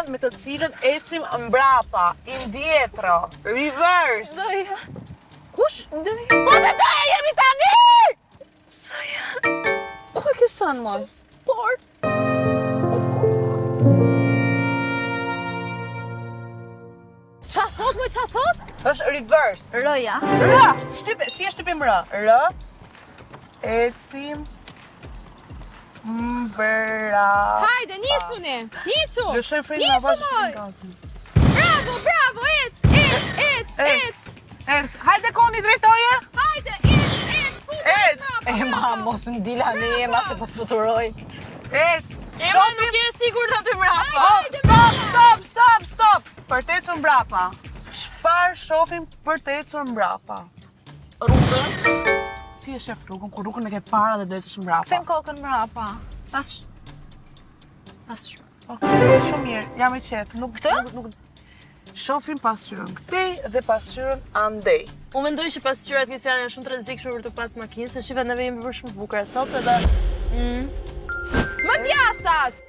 makinën me të cilën ecim mbrapa, indietro, reverse. Doja. Kush? Doja. Po të doja jemi tani! Soja. Ku e ke sënë, moj? Sport. Qa thot, më qa thot? Është reverse. Rëja. Shtype, si e shtypim R? R, ecim mbrapa. Hajde, nisuni! Nisu! Lëshojmë frenin Nisu, avash. moj! Bravo, bravo, ec! Ec, hajde koni drejtoje. Hajde, ec, Ec. Ma, mos në dila në jema se po të fluturoj. Ec. Ema nuk je sigur të aty mrapa. Stop. Për të ecur mbrapa. Çfarë shohim për të ecur mbrapa? Rrugën. Si e shef rrugën, kur rrugën e ke para dhe do ecësh mbrapa? Them kokën mrapa. Pas shumë. Okej, shumë mirë. Jam i qetë. Këtë? Nuk shohim pasqyrën këtej dhe pasqyrën andej. Unë mendoj që pasqyrat kësaj janë shumë të rrezikshme për të pas makinë, se shihet neve jemi bërë shumë bukur sot edhe Më djathtas!